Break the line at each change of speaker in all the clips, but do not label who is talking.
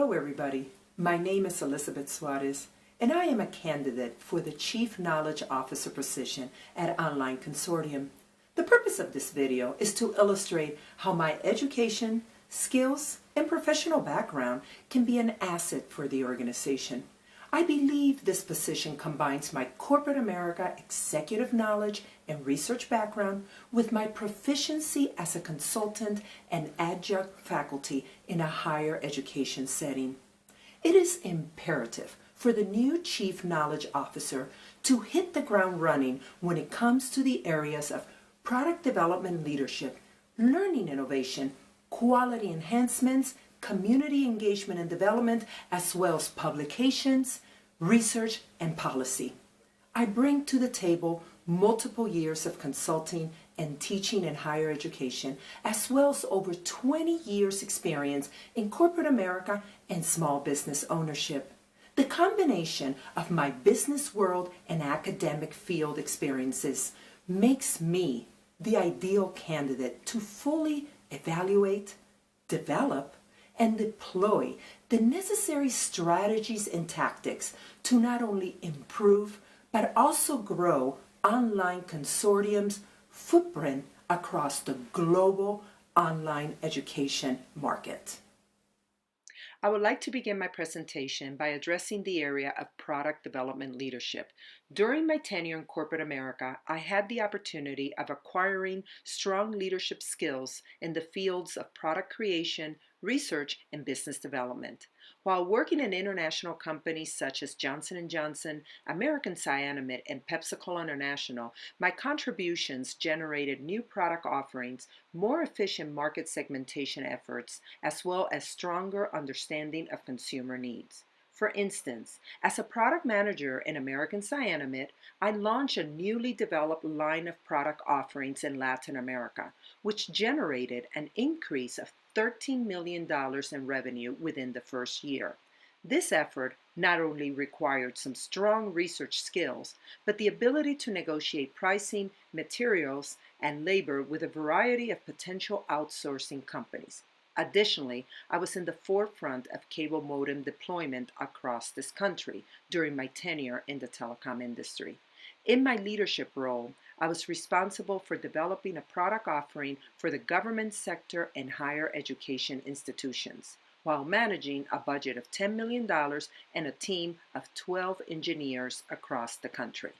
Hello everybody, my name is Elizabeth Suarez and I am a candidate for the Chief Knowledge Officer position at Online Consortium. The purpose of this video is to illustrate how my education, skills, and professional background can be an asset for the organization. I believe this position combines my corporate America executive knowledge and research background with my proficiency as a consultant and adjunct faculty in a higher education setting. It is imperative for the new Chief Knowledge Officer to hit the ground running when it comes to the areas of product development leadership, learning innovation, quality enhancements, community engagement and development, as well as publications, research, and policy. I bring to the table multiple years of consulting and teaching in higher education, as well as over 20 years experience in corporate America and small business ownership. The combination of my business world and academic field experiences makes me the ideal candidate to fully evaluate, develop, and deploy the necessary strategies and tactics to not only improve but also grow Online Consortium's footprint across the global online education market. I would like to begin my presentation by addressing the area of product development leadership. During my tenure in corporate America, I had the opportunity of acquiring strong leadership skills in the fields of product creation, research, and business development. While working in international companies such as Johnson & Johnson, American Cyanamid, and PepsiCo International, my contributions generated new product offerings, more efficient market segmentation efforts, as well as stronger understanding of consumer needs. For instance, as a product manager in American Cyanamid, I launched a newly developed line of product offerings in Latin America, which generated an increase of $13 million in revenue within the first year. This effort not only required some strong research skills, but the ability to negotiate pricing, materials, and labor with a variety of potential outsourcing companies. Additionally, I was in the forefront of cable modem deployment across this country during my tenure in the telecom industry. In my leadership role, I was responsible for developing a product offering for the government sector and higher education institutions, while managing a budget of $10 million and a team of 12 engineers across the country.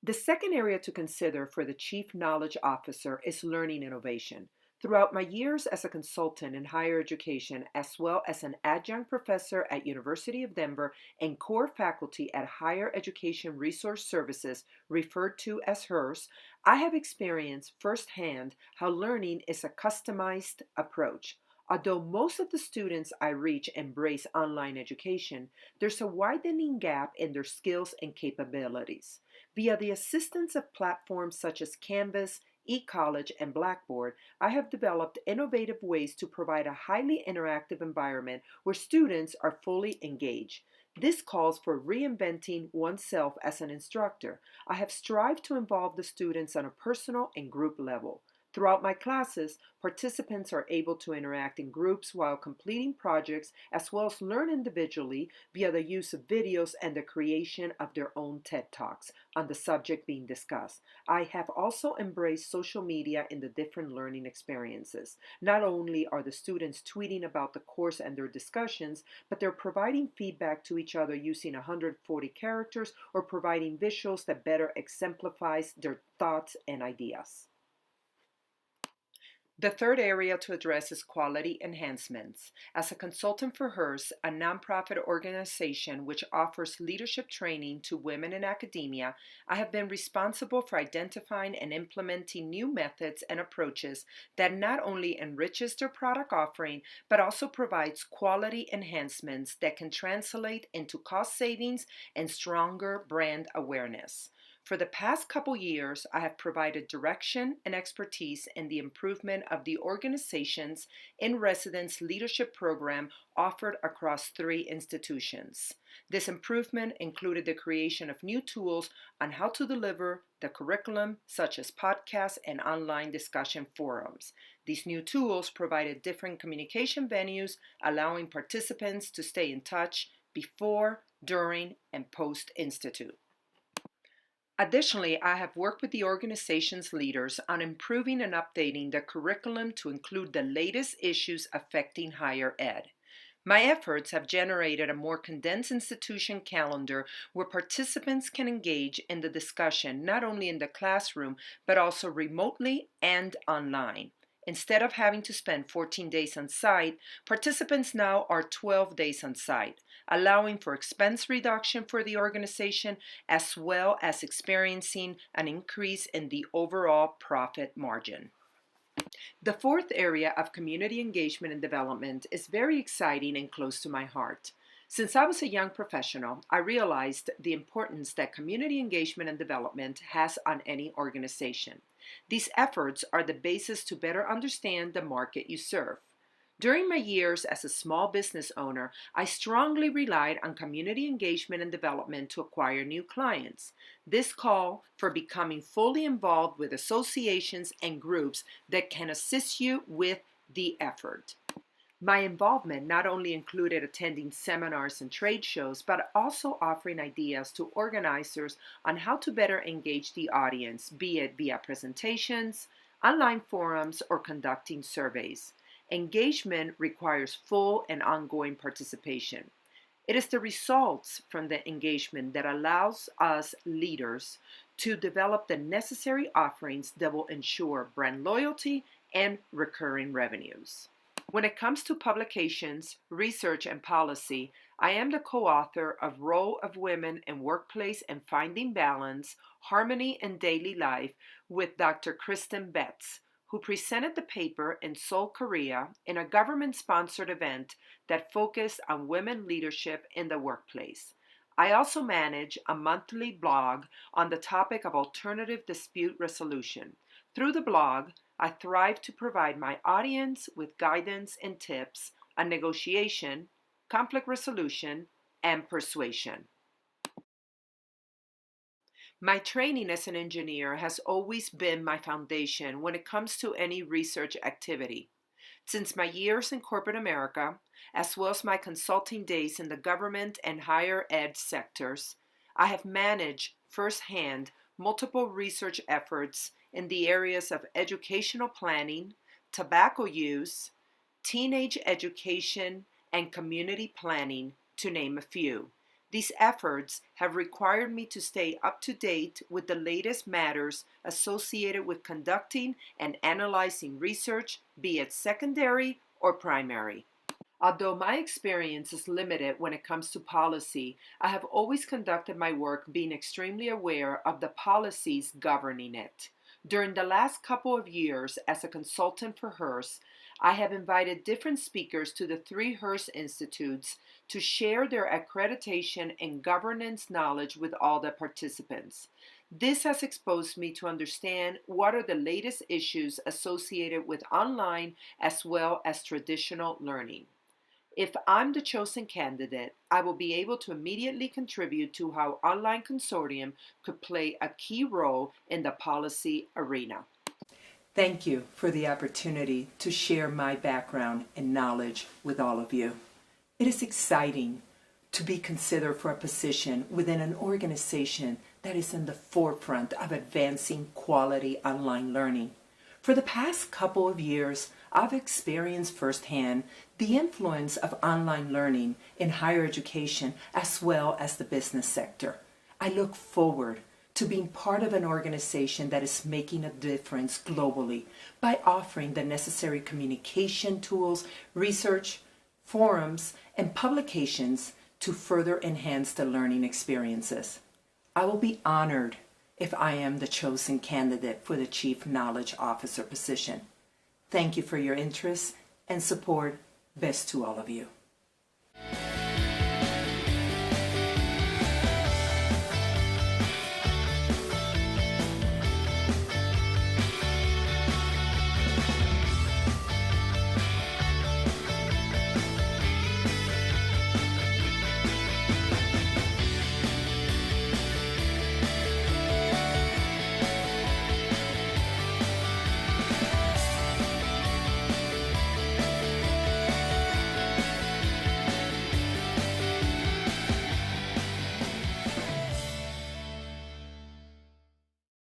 The second area to consider for the Chief Knowledge Officer is learning innovation. Throughout my years as a consultant in higher education, as well as an adjunct professor at University of Denver and core faculty at Higher Education Resource Services, referred to as HERS, I have experienced firsthand how learning is a customized approach. Although most of the students I reach embrace online education, there's a widening gap in their skills and capabilities. Via the assistance of platforms such as Canvas, eCollege, and Blackboard, I have developed innovative ways to provide a highly interactive environment where students are fully engaged. This calls for reinventing oneself as an instructor. I have strived to involve the students on a personal and group level. Throughout my classes, participants are able to interact in groups while completing projects, as well as learn individually via the use of videos and the creation of their own TED Talks on the subject being discussed. I have also embraced social media in the different learning experiences. Not only are the students tweeting about the course and their discussions, but they're providing feedback to each other using 140 characters or providing visuals that better exemplifies their thoughts and ideas. The third area to address is quality enhancements. As a consultant for HERS, a nonprofit organization which offers leadership training to women in academia, I have been responsible for identifying and implementing new methods and approaches that not only enriches their product offering, but also provides quality enhancements that can translate into cost savings and stronger brand awareness. For the past couple years, I have provided direction and expertise in the improvement of the organization's in-residence leadership program offered across 3 institutions. This improvement included the creation of new tools on how to deliver the curriculum, such as podcasts and online discussion forums. These new tools provided different communication venues, allowing participants to stay in touch before, during, and post-institute. Additionally, I have worked with the organization's leaders on improving and updating the curriculum to include the latest issues affecting higher ed. My efforts have generated a more condensed institution calendar where participants can engage in the discussion not only in the classroom but also remotely and online. Instead of having to spend 14 days on site, participants now are 12 days on site, allowing for expense reduction for the organization as well as experiencing an increase in the overall profit margin. The 4th area of community engagement and development is very exciting and close to my heart. Since I was a young professional, I realized the importance that community engagement and development has on any organization. These efforts are the basis to better understand the market you serve. During my years as a small business owner, I strongly relied on community engagement and development to acquire new clients. This called for becoming fully involved with associations and groups that can assist you with the effort. My involvement not only included attending seminars and trade shows, but also offering ideas to organizers on how to better engage the audience, be it via presentations, online forums, or conducting surveys. Engagement requires full and ongoing participation. It is the results from the engagement that allows us leaders to develop the necessary offerings that will ensure brand loyalty and recurring revenues. When it comes to publications, research, and policy, I am the co-author of Role of Women in Workplace and Finding Balance, Harmony in Daily Life with Dr. Kristen Betts, who presented the paper in Seoul, Korea, in a government-sponsored event that focused on women leadership in the workplace. I also manage a monthly blog on the topic of alternative dispute resolution. Through the blog, I thrive to provide my audience with guidance and tips on negotiation, conflict resolution, and persuasion. My training as an engineer has always been my foundation when it comes to any research activity. Since my years in corporate America, as well as my consulting days in the government and higher ed sectors, I have managed firsthand multiple research efforts in the areas of educational planning, tobacco use, teenage education, and community planning, to name a few. These efforts have required me to stay up to date with the latest matters associated with conducting and analyzing research, be it secondary or primary. Although my experience is limited when it comes to policy, I have always conducted my work being extremely aware of the policies governing it. During the last couple of years as a consultant for HERS, I have invited different speakers to the 3 HERS institutes to share their accreditation and governance knowledge with all the participants. This has exposed me to understand what are the latest issues associated with online as well as traditional learning. If I'm the chosen candidate, I will be able to immediately contribute to how online consortium could play a key role in the policy arena. Thank you for the opportunity to share my background and knowledge with all of you. It is exciting to be considered for a position within an organization that is in the forefront of advancing quality online learning. For the past couple of years, I've experienced firsthand the influence of online learning in higher education as well as the business sector. I look forward to being part of an organization that is making a difference globally by offering the necessary communication tools, research, forums, and publications to further enhance the learning experiences. I will be honored if I am the chosen candidate for the Chief Knowledge Officer position. Thank you for your interest and support. Best to all of you.